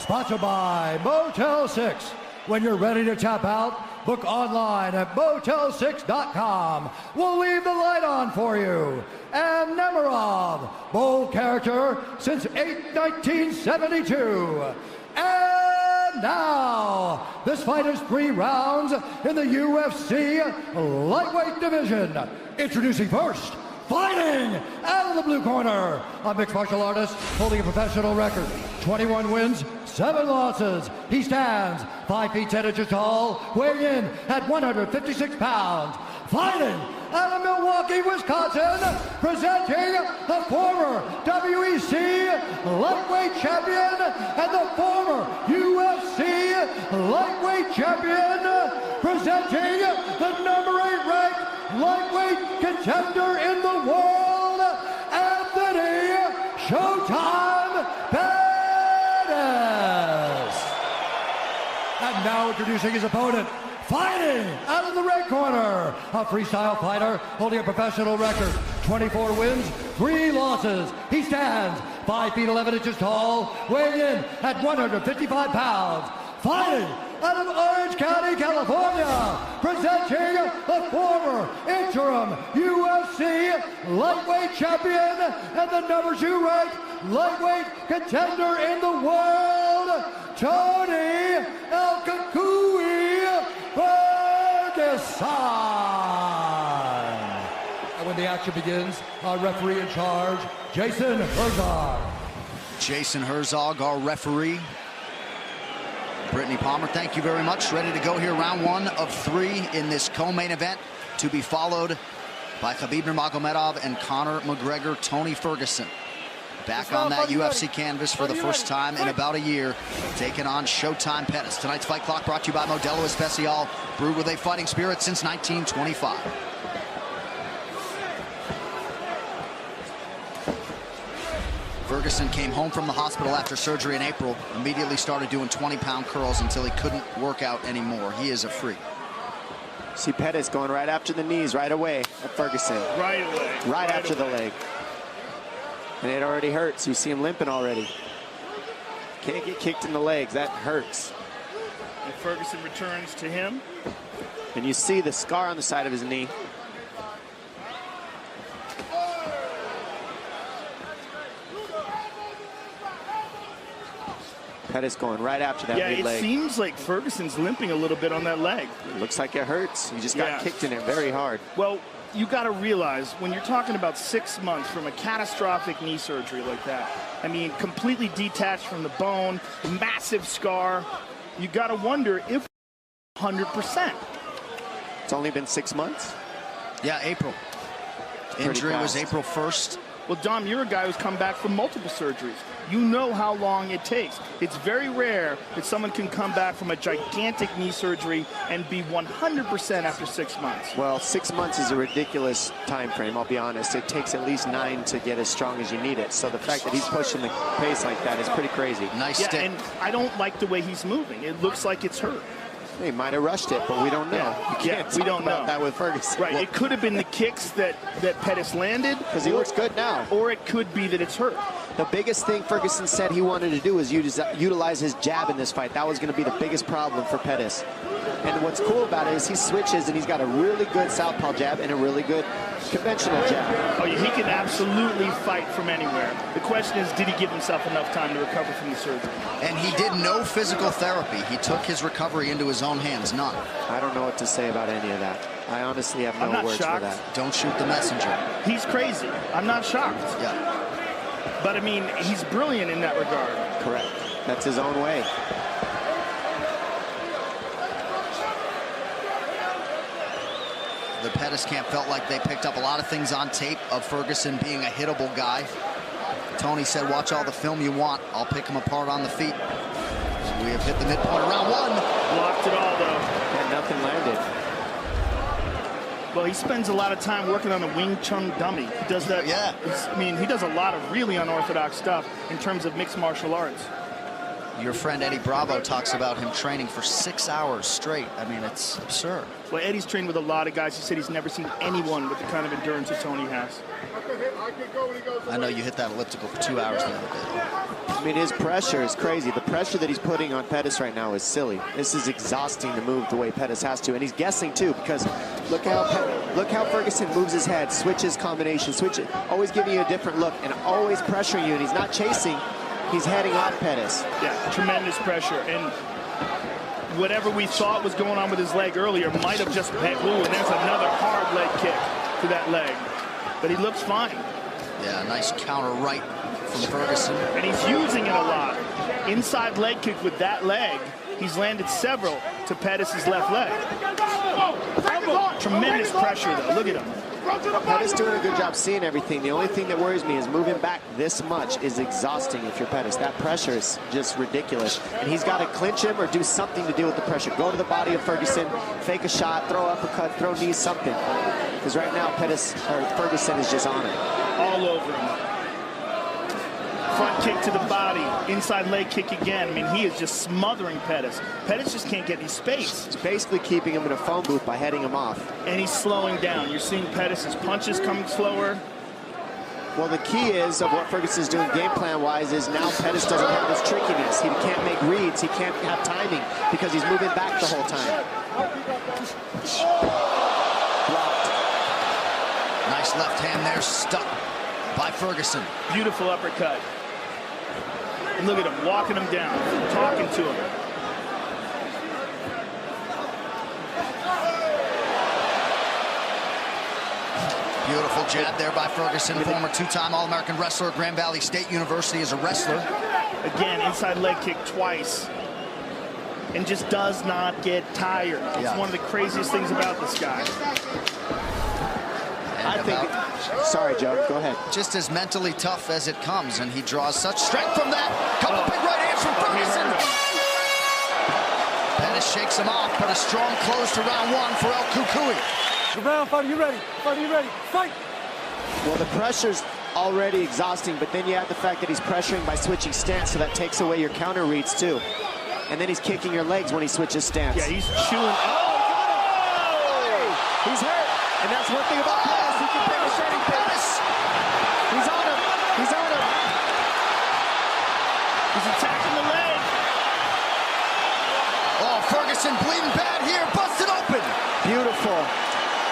Sponsored by Motel 6. When you're ready to tap out, book online at motel6.com. We'll leave the light on for you. And Nemirov, bold character since 1972. And now, this fight is 3 rounds in the UFC lightweight division. Introducing first, fighting out of the blue corner, a mixed martial artist holding a professional record, 21 wins, 7 losses. He stands 5 feet 10 inches tall, weighing in at 156 pounds. Fighting out of Milwaukee, Wisconsin, presenting the former WEC lightweight champion and the former UFC lightweight champion, presenting the number 8 ranked lightweight contender in the world, Anthony Showtime Pettis. And now introducing his opponent, fighting out of the red corner, a freestyle fighter holding a professional record, 24 wins, 3 losses. He stands 5 feet 11 inches tall, weighing in at 155 pounds. Fighting out of Orange County, California, presenting the former interim UFC lightweight champion and the number 2 ranked lightweight contender in the world, Tony El Cucuy Ferguson. And when the action begins, our referee in charge, Jason Herzog. Jason Herzog, our referee. Brittany Palmer, thank you very much. Ready to go here, round 1 of 3 in this co-main event, to be followed by Khabib Nurmagomedov and Conor McGregor. Tony Ferguson back on that UFC canvas for the first time in about a year, taking on Showtime Pettis. Tonight's fight clock brought to you by Modelo Especial, brewed with a fighting spirit since 1925. Ferguson came home from the hospital after surgery in April, immediately started doing 20-pound curls until he couldn't work out anymore. He is a freak. See Pettis going right after the knees right away at Ferguson. Right away. Right after the leg. And it already hurts. You see him limping already. Can't get kicked in the legs. That hurts. And Ferguson returns to him. And you see the scar on the side of his knee. Pettis going right after that lead leg. Yeah, it seems like Ferguson's limping a little bit on that leg. It looks like it hurts. He just got kicked in it very hard. Well, you got to realize when you're talking about 6 months from a catastrophic knee surgery like that, I mean, completely detached from the bone, massive scar, you got to wonder if 100%. It's only been 6 months? Yeah, April. Injury was April 1st. Well, Dom, you're a guy who's come back from multiple surgeries. You know how long it takes. It's very rare that someone can come back from a gigantic knee surgery and be 100% after 6 months. Well, 6 months is a ridiculous time frame, I'll be honest. It takes at least 9 to get as strong as you need it. So the fact that he's pushing the pace like that is pretty crazy. Nice stick. And I don't like the way he's moving. It looks like it's hurt. They might have rushed it, but we don't know. We don't know that with Ferguson. Right, it could have been the kicks that Pettis landed. Because he looks good now. Or it could be that it's hurt. The biggest thing Ferguson said he wanted to do was utilize his jab in this fight. That was going to be the biggest problem for Pettis. And what's cool about it is he switches and he's got a really good southpaw jab and a really good conventional jab. Oh, he can absolutely fight from anywhere. The question is, did he give himself enough time to recover from the surgery? And he did no physical therapy. He took his recovery into his own hands, none. I don't know what to say about any of that. I honestly have no words for that. Don't shoot the messenger. He's crazy. I'm not shocked. Yeah. But, I mean, he's brilliant in that regard. Correct. That's his own way. The Pettis camp felt like they picked up a lot of things on tape of Ferguson being a hittable guy. Tony said, watch all the film you want. I'll pick him apart on the feet. So we have hit the midpoint of round 1. Blocked it all, though. And nothing landed. Well, he spends a lot of time working on a Wing Chun dummy. He does that. Yeah. I mean, he does a lot of really unorthodox stuff in terms of mixed martial arts. Your friend Eddie Bravo talks about him training for 6 hours straight. I mean, it's absurd. Well, Eddie's trained with a lot of guys. He said he's never seen anyone with the kind of endurance that Tony has. I know you hit that elliptical for 2 hours the other day. I mean, his pressure is crazy. The pressure that he's putting on Pettis right now is silly. This is exhausting to move the way Pettis has to, and he's guessing too, because look how Ferguson moves his head, switches combination, switches, always giving you a different look, and always pressuring you. And he's not chasing; he's heading off Pettis. Yeah, tremendous pressure, and whatever we thought was going on with his leg earlier might have just been. Ooh, and there's another hard leg kick to that leg, but he looks fine. Yeah, nice counter right from Ferguson. And he's using it a lot. Inside leg kick with that leg. He's landed several to Pettis' left leg. Tremendous pressure, though. Look at him. Pettis doing a good job seeing everything. The only thing that worries me is moving back this much is exhausting if you're Pettis. That pressure is just ridiculous. And he's got to clinch him or do something to deal with the pressure. Go to the body of Ferguson, fake a shot, throw uppercut, throw knees, something. Because right now Ferguson is just on it. All over him. Front kick to the body, inside leg kick again. I mean, he is just smothering Pettis. Pettis just can't get any space. He's basically keeping him in a phone booth by heading him off. And he's slowing down. You're seeing Pettis' punches coming slower. Well, the key is of what Ferguson's doing game plan-wise is now Pettis doesn't have this trickiness. He can't make reads. He can't have timing because he's moving back the whole time. Blocked. Nice left hand there, stuck by Ferguson. Beautiful uppercut. And look at him, walking him down, talking to him. Beautiful jab there by Ferguson, former two-time All-American wrestler at Grand Valley State University as a wrestler. Again, inside leg kick twice. And just does not get tired. It's one of the craziest things about this guy. I think, sorry, Joe, go ahead. Just as mentally tough as it comes, and he draws such strength from that. Couple big right hands from Ferguson. Pettis shakes him off, but a strong close to round one for El Cucuy. Round, fighter, you ready? Fighter, you ready? Fight! Well, the pressure's already exhausting, but then you add the fact that he's pressuring by switching stance, so that takes away your counter reads too. And then he's kicking your legs when he switches stance. Yeah, he's chewing. Oh! He's hurt, and that's one thing about Pettis. He can finish anything. He's on him. He's on him. He's attacking the leg. Oh, Ferguson bleeding bad here, busted open. Beautiful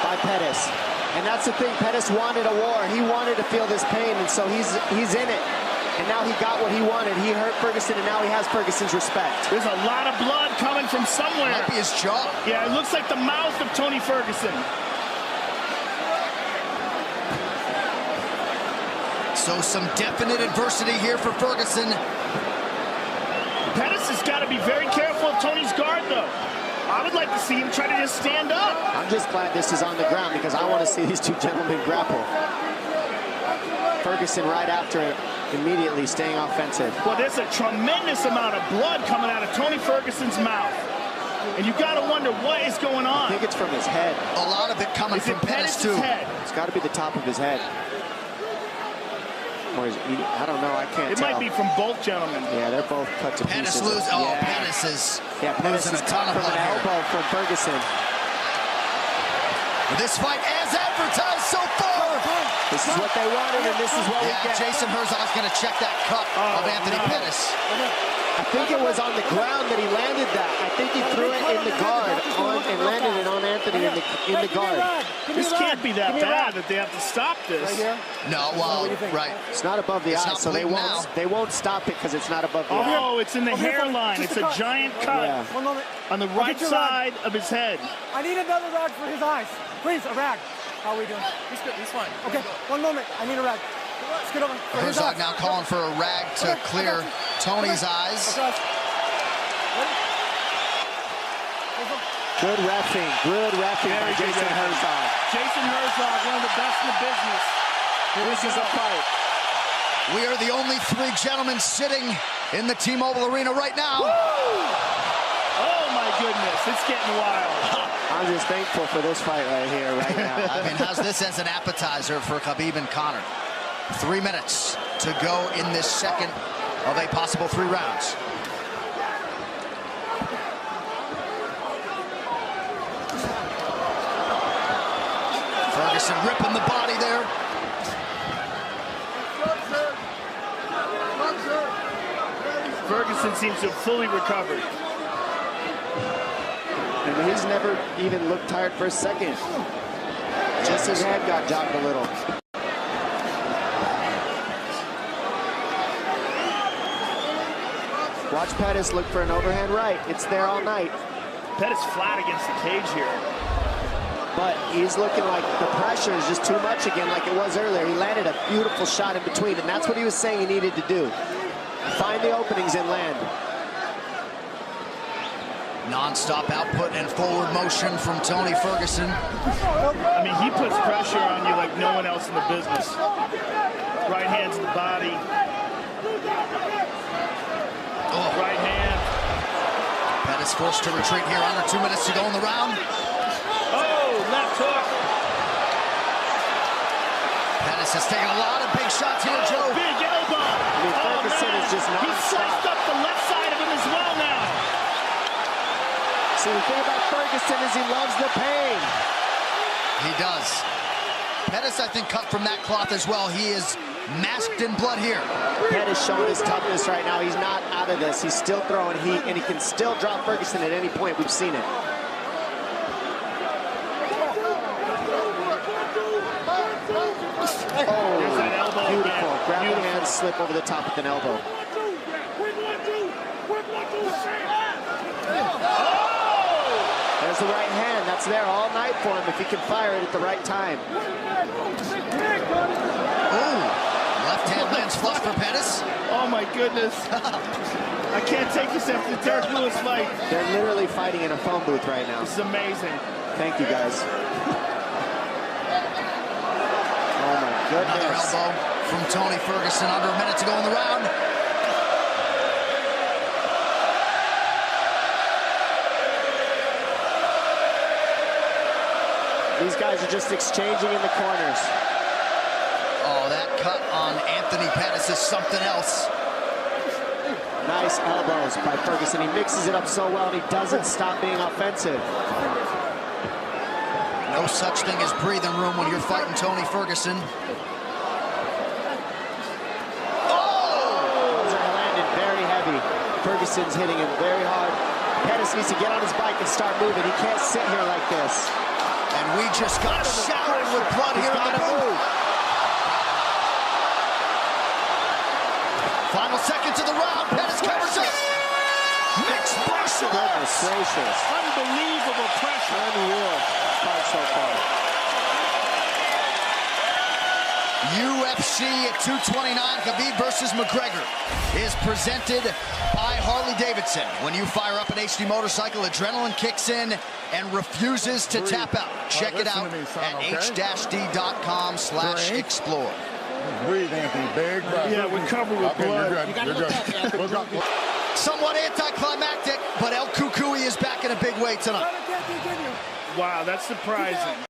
by Pettis. And that's the thing, Pettis wanted a war. He wanted to feel this pain, and so he's in it. And now he got what he wanted. He hurt Ferguson, and now he has Ferguson's respect. There's a lot of blood coming from somewhere. Might be his jaw. Yeah, it looks like the mouth of Tony Ferguson. So some definite adversity here for Ferguson. Pettis has got to be very careful of Tony's guard, though. I would like to see him try to just stand up. I'm just glad this is on the ground because I want to see these two gentlemen grapple. Ferguson right after it, immediately staying offensive. Well, there's a tremendous amount of blood coming out of Tony Ferguson's mouth. And you got to wonder what is going on. I think it's from his head. A lot of it coming from Pettis, too. Head? It's got to be the top of his head. Or is he, I don't know, I can't tell. It might be from both gentlemen. Yeah, they're both cut to Pettis pieces. loses. Oh, yeah. Pettis is losing a ton of from blood an elbow here. from Ferguson. This fight as advertised so far. This is what they wanted, and this is what we get. Jason Herzog's going to check that cut of Anthony Pettis. I think it was on the ground that he landed that. I think he threw it in the guard and landed it on Anthony in the guard. This can't be that bad that they have to stop this. No, well, right. It's not above the eye, so they won't stop it because it's not above the eye. Oh, it's in the hairline. It's a giant cut on the right side of his head. I need another rag for his eyes. Please, a rag. How are we doing? He's good. He's fine. Okay, one moment. I need a rag. Let's get over. Herzog now calling for a rag to clear Tony's eyes. Good reffing by Jason Herzog. Jason Herzog, one of the best in the business. This is a fight. We are the only three gentlemen sitting in the T-Mobile Arena right now. Woo! Oh my goodness, it's getting wild. I'm just thankful for this fight right here, right now. I mean, how's this as an appetizer for Khabib and Conor? 3 minutes to go in this second of a possible 3 rounds. Ferguson ripping the body there. Ferguson seems to have fully recovered. And he's never even looked tired for a second. Just his head got jogged a little. Watch Pettis look for an overhand right. It's there all night. Pettis flat against the cage here. But he's looking like the pressure is just too much again, like it was earlier. He landed a beautiful shot in between, and that's what he was saying he needed to do. Find the openings and land. Non-stop output and forward motion from Tony Ferguson. I mean, he puts pressure on you like no one else in the business. Right hand to the body. Oh. Right hand. Pettis forced to retreat here. Under 2 minutes to go in the round. Oh, left hook. Pettis has taken a lot of big shots here, Joe. Big elbow. I mean, Ferguson is just He sliced up the left side of him as well now. See, the thing about Ferguson is he loves the pain. He does. Pettis, I think, cut from that cloth as well. He is masked in blood here. Pettis showing his toughness right now. He's not out of this. He's still throwing heat, and he can still drop Ferguson at any point. We've seen it. Oh, There's that elbow beautiful. again. Grab Beautiful. the hand, slip over the top with an elbow. There's the right hand. That's there all night for him if he can fire it at the right time. Oh, left hand lands flush for Pettis. Oh my goodness. I can't take this after the Derek Lewis fight. They're literally fighting in a phone booth right now. This is amazing. Thank you, guys. Oh my Another goodness. elbow from Tony Ferguson. Under a minute to go in the round. These guys are just exchanging in the corners. Oh, that cut on Anthony Pettis is something else. Nice elbows by Ferguson. He mixes it up so well, and he doesn't stop being offensive. No such thing as breathing room when you're fighting Tony Ferguson. Those are landing very heavy. Ferguson's hitting him very hard. Pettis needs to get on his bike and start moving. He can't sit here like this. And we just got showered with blood He's here in got the to booth. move. Final seconds of the round. Pettis covers it. Mixed martial Goodness arts. gracious. Unbelievable pressure. Unreal fight so far. UFC at 229, Khabib versus McGregor is presented by Harley-Davidson. When you fire up an HD motorcycle, adrenaline kicks in and refuses to tap out. Check it out at h-d.com/explore. Breathe, Anthony. Big breath. Yeah, we're covered with blood. You're good. You're good. Somewhat anticlimactic, but El Cucuy is back in a big way tonight. Wow, that's surprising.